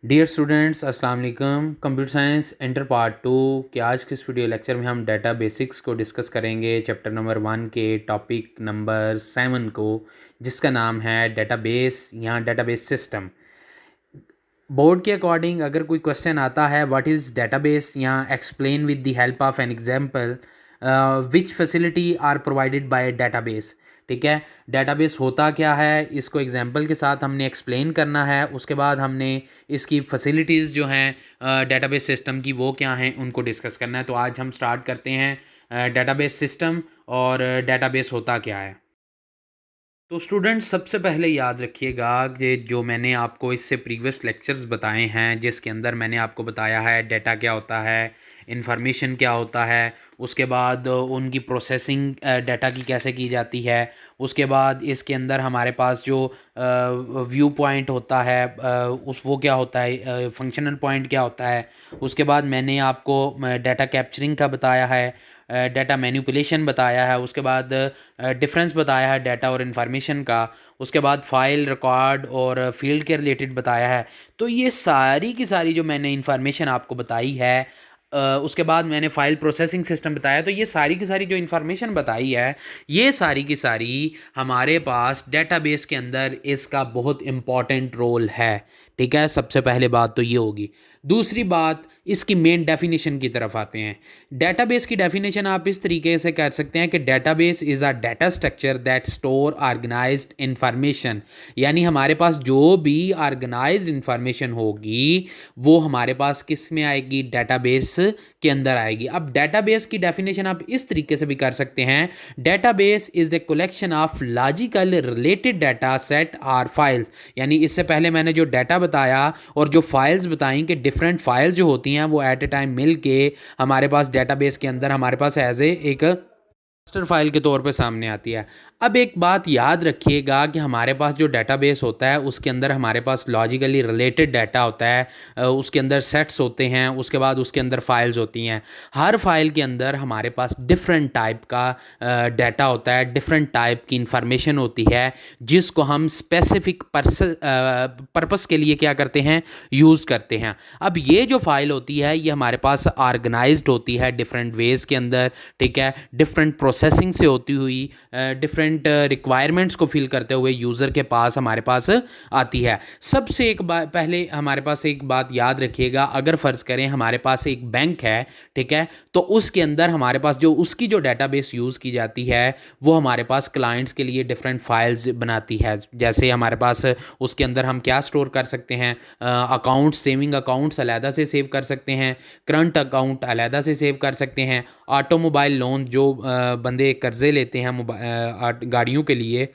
Dear students अस्सलाम वालेकुम। Computer science inter part 2 के आज के इस वीडियो लेक्चर में हम डाटा बेसिक्स को डिस्कस करेंगे। चैप्टर नंबर 1 के टॉपिक नंबर 7 को, जिसका नाम है डेटाबेस या डेटाबेस सिस्टम। बोर्ड के अकॉर्डिंग अगर कोई क्वेश्चन आता है व्हाट इज़ डेटाबेस या explain with the help of an example which facility are provided by database. ठीक है, डेटाबेस होता क्या है, इसको एग्जांपल के साथ हमने एक्सप्लेन करना है। उसके बाद हमने इसकी फैसिलिटीज़ जो हैं डेटाबेस सिस्टम की वो क्या हैं उनको डिस्कस करना है। तो आज हम स्टार्ट करते हैं डेटाबेस सिस्टम और डेटाबेस होता क्या है। तो स्टूडेंट सबसे पहले याद रखिएगा कि जो मैंने आपको इससे प्रीवियस लेक्चर्स बताए हैं, जिसके अंदर मैंने आपको बताया है डाटा क्या होता है, इंफॉर्मेशन क्या होता है, उसके बाद उनकी प्रोसेसिंग डाटा की कैसे की जाती है, उसके बाद इसके अंदर हमारे पास जो व्यू पॉइंट होता है उस वो क्या होता है, फंक्शनल पॉइंट क्या होता है। उसके बाद मैंने आपको डाटा कैप्चरिंग का बताया है, डाटा मैनिपुलेशन बताया है, उसके बाद डिफरेंस बताया है डाटा और इन्फॉर्मेशन का, उसके बाद फाइल रिकॉर्ड और फील्ड के रिलेटेड बताया है। तो ये सारी की सारी जो मैंने इन्फॉर्मेशन आपको बताई है, उसके बाद मैंने फ़ाइल प्रोसेसिंग सिस्टम बताया। तो ये सारी की सारी जो इन्फॉर्मेशन बताई है, ये सारी की सारी हमारे पास डेटाबेस के अंदर इसका बहुत इम्पॉर्टेंट रोल है। ठीक है, सबसे पहले बात तो ये होगी। दूसरी बात, इसकी मेन डेफिनेशन की तरफ आते हैं। डेटाबेस की डेफिनेशन आप इस तरीके से कर सकते हैं कि database is a data structure that store organized information. यानी हमारे पास जो भी ऑर्गेनाइज्ड इंफॉर्मेशन होगी वो हमारे पास किस में आएगी, डेटाबेस के अंदर आएगी। अब डेटाबेस की डेफिनेशन आप इस तरीके से भी कर सकते हैं, database is a collection of logical related data set are files. यानी इससे पहले मैंने जो डाटा बताया और जो फाइल्स बताई कि डिफरेंट फाइल्स जो होती हैं वो एट ए टाइम मिल के हमारे पास डेटाबेस के अंदर हमारे पास एज ए एक मास्टर फाइल के तौर पे सामने आती है। अब एक बात याद रखिएगा कि हमारे पास जो डेटाबेस होता है उसके अंदर हमारे पास लॉजिकली रिलेटेड डाटा होता है, उसके अंदर सेट्स होते हैं, उसके बाद उसके अंदर फाइल्स होती हैं। हर फाइल के अंदर हमारे पास डिफरेंट टाइप का डाटा होता है, डिफरेंट टाइप की इंफॉर्मेशन होती है, जिसको हम स्पेसिफिक पर्पस के लिए क्या करते हैं, यूज़ करते हैं। अब ये जो फाइल होती है ये हमारे पास ऑर्गेनाइज्ड होती है डिफरेंट वेज़ के अंदर। ठीक है, डिफरेंट प्रोसेसिंग से होती हुई, डिफरेंट रिक्वायरमेंट्स को फिल करते हुए यूज़र के पास हमारे पास आती है। सबसे एक बात पहले हमारे पास एक बात याद रखिएगा, अगर फ़र्ज़ करें हमारे पास एक बैंक है, ठीक है, तो उसके अंदर हमारे पास जो उसकी जो डेटाबेस यूज़ की जाती है वो हमारे पास क्लाइंट्स के लिए डिफरेंट फाइल्स बनाती है। जैसे हमारे पास उसके अंदर हम क्या स्टोर कर सकते हैं, अकाउंट्स, सेविंग अकाउंट्स अलहदा से सेव कर सकते हैं, करंट अकाउंट अलहदा से सेव कर सकते हैं, ऑटोमोबाइल लोन जो बंदे कर्ज़े लेते हैं गाड़ियों के लिए,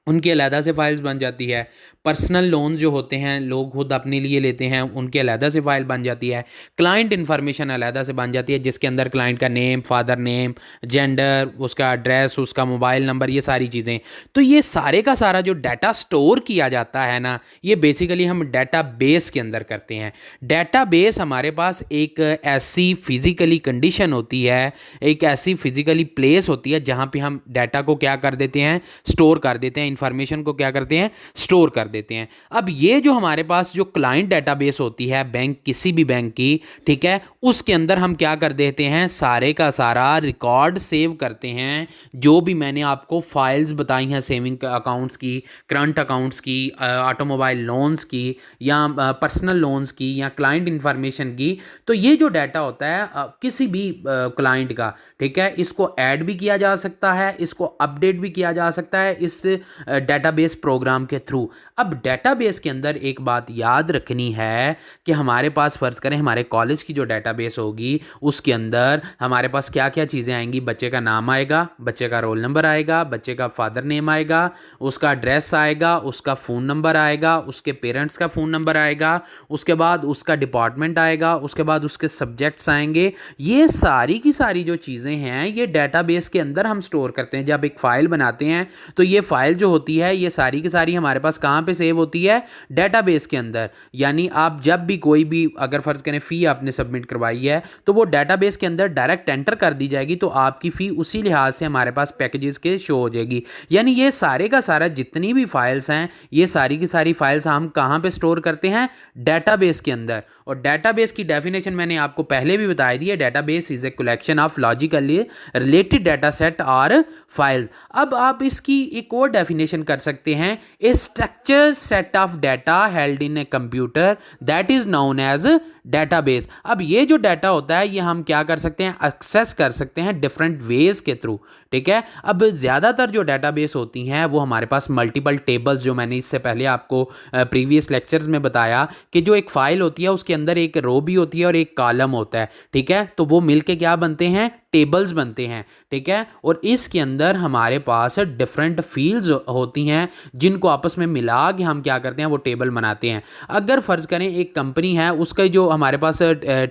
उनकी अलहदा से फाइल्स बन जाती है। पर्सनल लोन जो होते हैं लोग खुद अपने लिए लेते हैं, उनकी अलहदा से फाइल बन जाती है। क्लाइंट इन्फॉर्मेशन अलहदा से बन जाती है, जिसके अंदर क्लाइंट का नेम, फादर नेम, जेंडर, उसका एड्रेस, उसका मोबाइल नंबर, ये सारी चीज़ें। तो ये सारे का सारा जो डाटा स्टोर किया जाता है ना, ये बेसिकली हम डाटा बेस के अंदर करते हैं। डाटा बेस हमारे पास एक ऐसी फिज़िकली कंडीशन होती है, एक ऐसी फिज़िकली प्लेस होती है जहाँ पे हम डाटा को क्या कर देते हैं, स्टोर कर देते हैं, इंफॉर्मेशन को क्या करते हैं, स्टोर कर देते हैं। अब ये जो हमारे पास जो क्लाइंट डेटाबेस होती है बैंक, किसी भी बैंक की, ठीक है, उसके अंदर हम क्या कर देते हैं, सारे का सारा रिकॉर्ड सेव करते हैं। जो भी मैंने आपको फाइल्स बताई हैं, सेविंग अकाउंट्स की, करंट अकाउंट्स की, ऑटोमोबाइल लोन्स की, या पर्सनल लोन्स की, या क्लाइंट इंफॉर्मेशन की, तो ये जो डाटा होता है किसी भी क्लाइंट का, ठीक है, इसको ऐड भी किया जा सकता है, इसको अपडेट भी किया जा सकता है इस डेटाबेस प्रोग्राम के थ्रू। अब डेटाबेस के अंदर एक बात याद रखनी है कि हमारे पास फ़र्ज़ करें हमारे कॉलेज की जो डेटाबेस होगी उसके अंदर हमारे पास क्या क्या चीज़ें आएंगी, बच्चे का नाम आएगा, बच्चे का रोल नंबर आएगा, बच्चे का फादर नेम आएगा, उसका एड्रेस आएगा, उसका फ़ोन नंबर आएगा, उसके पेरेंट्स का फ़ोन नंबर आएगा, उसके बाद उसका डिपार्टमेंट आएगा, उसके बाद उसके सब्जेक्ट्स आएंगे। ये सारी की सारी जो चीज़ें हैं ये डेटाबेस के अंदर हम स्टोर करते हैं। जब एक फ़ाइल बनाते हैं तो ये फ़ाइल जो होती है ये सारी की सारी हमारे पास कहाँ पे सेव होती है, डेटाबेस के अंदर। यानी आप जब भी कोई भी अगर फ़र्ज़ करें फ़ी आपने सबमिट करवाई है तो वो डेटाबेस के अंदर डायरेक्ट एंटर कर दी जाएगी, तो आपकी फ़ी उसी लिहाज से हमारे पास पैकेजेस के शो हो जाएगी। यानी ये सारे का सारा जितनी भी फाइल्स हैं ये सारी की सारी फाइल्स हम कहाँ पे स्टोर करते हैं, डेटाबेस के अंदर। और डेटाबेस की डेफिनेशन मैंने आपको पहले भी बताई दी है, database is a collection of logically related data set और फाइल्स। अब आप इसकी एक और डेफिनेशन कर सकते हैं, a structure set of data held in a computer that is known as database. अब ये जो डाटा होता है ये हम क्या कर सकते हैं, एक्सेस कर सकते हैं डिफरेंट वेज के थ्रू, ठीक है। अब ज़्यादातर जो डेटाबेस होती हैं वो हमारे पास मल्टीपल टेबल्स, जो मैंने इससे पहले आपको प्रीवियस लेक्चर्स में बताया कि जो एक फ़ाइल होती है उसके अंदर एक रो भी होती है और एक कॉलम होता है, ठीक है। तो वो मिलके क्या बनते हैं, टेबल्स बनते हैं, ठीक है। और इसके अंदर हमारे पास डिफरेंट फील्ड्स होती हैं जिनको आपस में मिला के हम क्या करते हैं, वो टेबल बनाते हैं। अगर फ़र्ज़ करें एक कंपनी है, उसका जो हमारे पास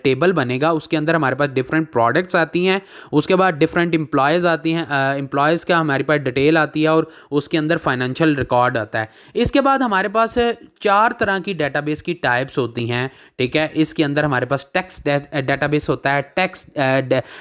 टेबल बनेगा उसके अंदर हमारे पास डिफरेंट प्रोडक्ट्स आती हैं, उसके बाद डिफरेंट एम्प्लॉयज़ आती हैं, एम्प्लॉयज़ का हमारे पास डिटेल आती है और उसके अंदर फाइनेंशियल रिकॉर्ड आता है। इसके बाद हमारे पास 4 तरह की डेटाबेस की टाइप्स होती हैं, ठीक है। इसके अंदर हमारे पास टेक्स्ट डेटाबेस होता है,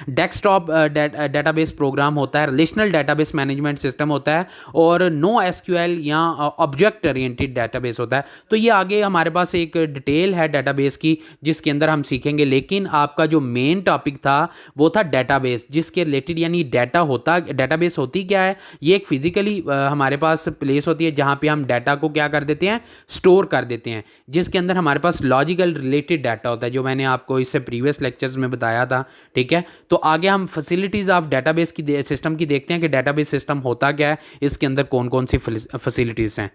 डेस्कटॉप डेटाबेस प्रोग्राम होता है, रिलेशनल डेटाबेस मैनेजमेंट सिस्टम होता है और नो एसक्यूएल या ऑब्जेक्ट ओरिएंटेड डेटाबेस होता है। तो ये आगे हमारे पास एक डिटेल है डेटाबेस की जिसके अंदर हम सीखेंगे, लेकिन आपका जो मेन टॉपिक था वो था डेटाबेस, जिसके रिलेटेड यानी डाटा होता, डेटाबेस होती क्या है, ये एक फिजिकली हमारे पास प्लेस होती है जहाँ पे हम डाटा को क्या कर देते हैं, स्टोर कर देते हैं, जिसके अंदर हमारे पास लॉजिकल रिलेटेड डाटा होता है, जो मैंने आपको इससे प्रीवियस लेक्चर्स में बताया था, ठीक है। तो आगे हम फैसिलिटीज़ ऑफ डेटाबेस की सिस्टम की देखते हैं कि डेटाबेस सिस्टम होता क्या है, इसके अंदर कौन कौन सी फैसिलिटीज़ हैं।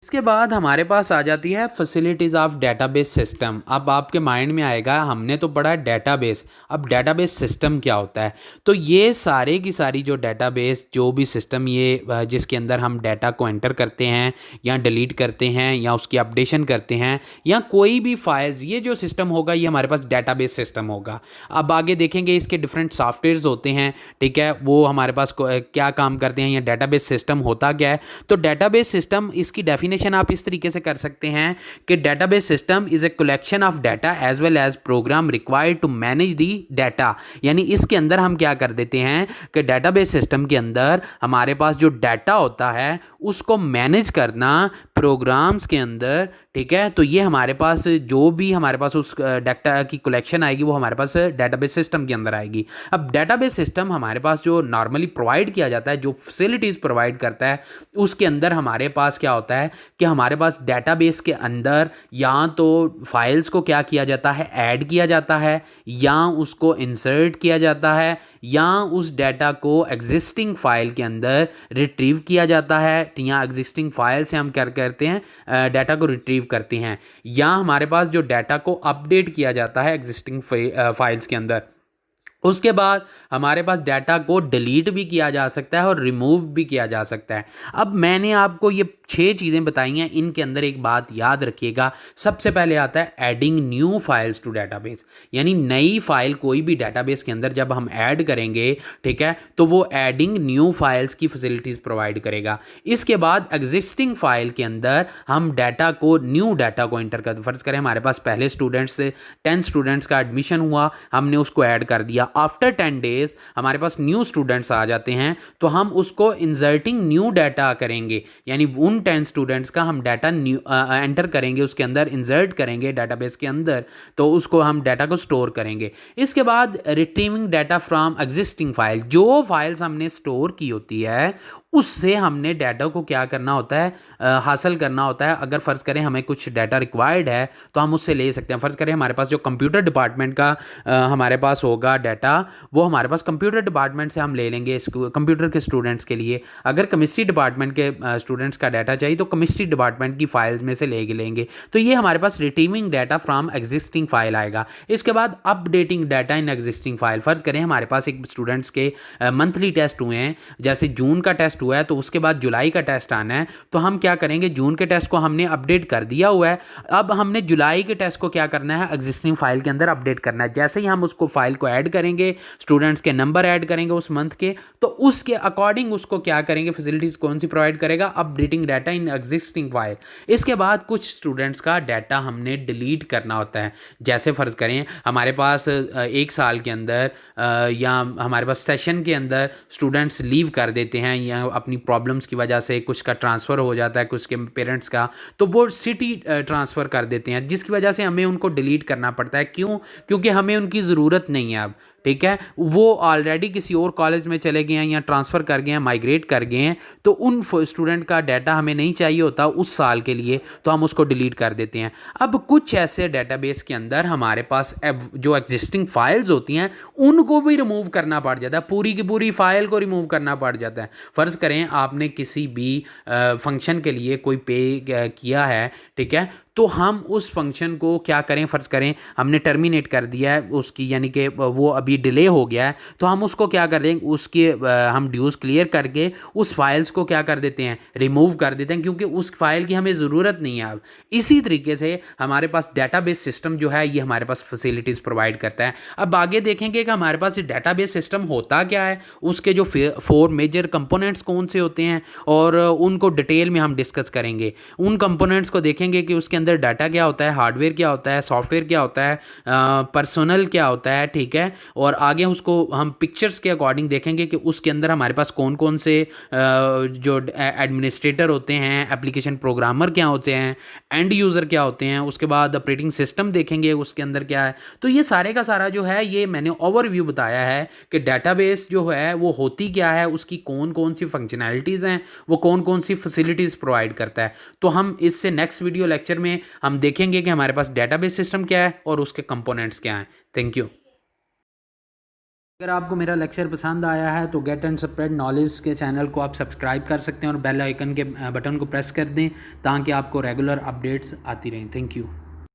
इसके बाद हमारे पास आ जाती है फैसिलिटीज़ ऑफ डेटाबेस सिस्टम। अब आपके माइंड में आएगा हमने तो पढ़ा डेटाबेस, अब डेटाबेस सिस्टम क्या होता है। तो ये सारे की सारी जो डेटाबेस जो भी सिस्टम ये जिसके अंदर हम डाटा को एंटर करते हैं या डिलीट करते हैं या उसकी अपडेशन करते हैं या कोई भी फाइल्स, ये जो सिस्टम होगा ये हमारे पास डेटाबेस सिस्टम होगा। अब आगे देखेंगे इसके डिफरेंट सॉफ्टवेयर्स होते हैं, ठीक है, वो हमारे पास क्या काम करते हैं या डेटाबेस सिस्टम होता क्या है। तो डेटाबेस सिस्टम इसकी डेफिनेशन आप इस तरीके से कर सकते हैं कि database system is a collection of data as well as program required to manage the data. यानी इसके अंदर हम क्या कर देते हैं कि डेटाबेस सिस्टम के अंदर हमारे पास जो डाटा होता है उसको मैनेज करना प्रोग्राम्स के अंदर, ठीक है। तो ये हमारे पास जो भी हमारे पास उस डाटा की कलेक्शन आएगी वो हमारे पास डेटाबेस सिस्टम के अंदर आएगी। अब डेटाबेस सिस्टम हमारे पास जो नॉर्मली प्रोवाइड किया जाता है, जो फैसिलिटीज़ प्रोवाइड करता है, उसके अंदर हमारे पास क्या होता है कि हमारे पास डेटाबेस के अंदर या तो फाइल्स को क्या किया जाता है, ऐड किया जाता है, या उसको इंसर्ट किया जाता है, या उस डाटा को एग्जिस्टिंग फाइल के अंदर रिट्रीव किया जाता है, या एग्जिस्टिंग फाइल से हम क्या करते हैं, डाटा को रिट्रीव करते हैं, या हमारे पास जो डाटा को अपडेट किया जाता है एग्जिस्टिंग फाइल्स के अंदर। उसके बाद हमारे पास डाटा को डिलीट भी किया जा सकता है और रिमूव भी किया जा सकता है। अब मैंने आपको ये 6 चीज़ें बताई हैं, इनके अंदर एक बात याद रखिएगा। सबसे पहले आता है adding new files to database, यानी नई फाइल कोई भी डेटाबेस के अंदर जब हम ऐड करेंगे, ठीक है, तो वो एडिंग न्यू फाइल्स की फैसिलिटीज़ प्रोवाइड करेगा। इसके बाद एग्जिस्टिंग फाइल के अंदर हम डाटा को, न्यू डाटा को एंटर कर, फर्ज करें हमारे पास पहले स्टूडेंट्स से 10 स्टूडेंट्स का एडमिशन हुआ, हमने उसको ऐड कर दिया। आफ्टर 10 डेज हमारे पास न्यू स्टूडेंट्स आ जाते हैं, तो हम उसको इंसर्टिंग न्यू डाटा करेंगे, यानी उन 10 स्टूडेंट्स का हम डाटा न्यू एंटर करेंगे, उसके अंदर इंसर्ट करेंगे डेटाबेस के अंदर, तो उसको हम डाटा को स्टोर करेंगे। इसके बाद retrieving data from existing file, जो फाइल्स हमने स्टोर की होती है उससे हमने डाटा को क्या करना होता है, हासिल करना होता है। अगर फ़र्ज़ करें हमें कुछ डाटा रिक्वायर्ड है तो हम उससे ले सकते हैं। फ़र्ज़ करें हमारे पास जो कंप्यूटर डिपार्टमेंट का हमारे पास होगा डाटा, वो हमारे पास कंप्यूटर डिपार्टमेंट से हम ले लेंगे कंप्यूटर के स्टूडेंट्स के लिए। अगर केमिस्ट्री डिपार्टमेंट के स्टूडेंट्स का डाटा चाहिए तो केमिस्ट्री डिपार्टमेंट की फाइल्स में से ले लेंगे। तो ये हमारे पास retrieving data from existing file आएगा। इसके बाद updating data in existing file. फ़र्ज़ करें हमारे पास एक स्टूडेंट्स के मंथली टेस्ट हुए हैं, जैसे जून का टेस्ट टेस्ट हुआ है तो उसके बाद जुलाई का टेस्ट आना है, तो हम क्या करेंगे, जून के टेस्ट को हमने अपडेट कर दिया हुआ है, अब हमने जुलाई के टेस्ट को क्या करना है, एग्जिस्टिंग फाइल के अंदर अपडेट करना है। जैसे ही हम उसको फाइल को ऐड करेंगे, स्टूडेंट्स के नंबर ऐड करेंगे उस मंथ के, तो उसके अकॉर्डिंग उसको क्या करेंगे, फैसिलिटीज़ कौन सी प्रोवाइड करेगा, updating data in existing file. इसके बाद कुछ स्टूडेंट्स का डाटा हमने डिलीट करना होता है। जैसे फ़र्ज़ करें हमारे पास एक साल के अंदर या हमारे पास सेशन के अंदर स्टूडेंट्स लीव कर देते हैं या अपनी प्रॉब्लम्स की वजह से कुछ का ट्रांसफ़र हो जाता है, कुछ के पेरेंट्स का, तो वो सिटी ट्रांसफ़र कर देते हैं, जिसकी वजह से हमें उनको डिलीट करना पड़ता है। क्यों? क्योंकि हमें उनकी ज़रूरत नहीं है अब, ठीक है, वो ऑलरेडी किसी और कॉलेज में चले गए हैं या ट्रांसफ़र कर गए हैं, माइग्रेट कर गए हैं, तो उन स्टूडेंट का डाटा हमें नहीं चाहिए होता उस साल के लिए, तो हम उसको डिलीट कर देते हैं। अब कुछ ऐसे डेटाबेस के अंदर हमारे पास जो एग्जिस्टिंग फाइल्स होती हैं उनको भी रिमूव करना पड़ जाता है, पूरी की पूरी फाइल को रिमूव करना पड़ जाता है। फ़र्ज़ करें आपने किसी भी फंक्शन के लिए कोई पे किया है, ठीक है, तो हम उस फंक्शन को क्या करें, फ़र्ज़ करें हमने टर्मिनेट कर दिया है उसकी, यानी कि वो अभी डिले हो गया है, तो हम उसको क्या कर देंगे, उसके हम ड्यूज़ क्लियर करके उस फाइल्स को क्या कर देते हैं, रिमूव कर देते हैं, क्योंकि उस फाइल की हमें ज़रूरत नहीं है अब। इसी तरीके से हमारे पास डेटाबेस सिस्टम जो है ये हमारे पास फैसिलिटीज़ प्रोवाइड करता है। अब आगे देखेंगे कि हमारे पास ये डेटाबेस सिस्टम होता क्या है, उसके जो 4 मेजर कंपोनेंट्स कौन से होते हैं, और उनको डिटेल में हम डिस्कस करेंगे। उन कंपोनेंट्स को देखेंगे कि उसके अंदर डाटा क्या होता है, हार्डवेयर क्या होता है, सॉफ्टवेयर क्या होता है, पर्सनल क्या होता है, ठीक है, और आगे उसको हम पिक्चर्स के अकॉर्डिंग देखेंगे कि उसके अंदर हमारे पास कौन कौन से जो एडमिनिस्ट्रेटर होते हैं, एप्लीकेशन प्रोग्रामर क्या होते हैं, एंड यूज़र क्या होते हैं, उसके बाद ऑपरेटिंग सिस्टम देखेंगे उसके अंदर क्या है। तो ये सारे का सारा जो है ये मैंने ओवरव्यू बताया है कि डेटाबेस जो है वो होती क्या है, उसकी कौन कौन सी फंक्शनैलिटीज़ हैं, वो कौन कौन सी फैसिलिटीज़ प्रोवाइड करता है। तो हम इससे नेक्स्ट वीडियो लेक्चर में हम देखेंगे कि हमारे पास डेटाबेस सिस्टम क्या है और उसके कंपोनेंट्स क्या हैं। Thank you. अगर आपको मेरा लेक्चर पसंद आया है तो गेट एंड स्प्रेड नॉलेज के चैनल को आप सब्सक्राइब कर सकते हैं और बेल आइकन के बटन को प्रेस कर दें ताकि आपको रेगुलर अपडेट्स आती रहें। Thank you.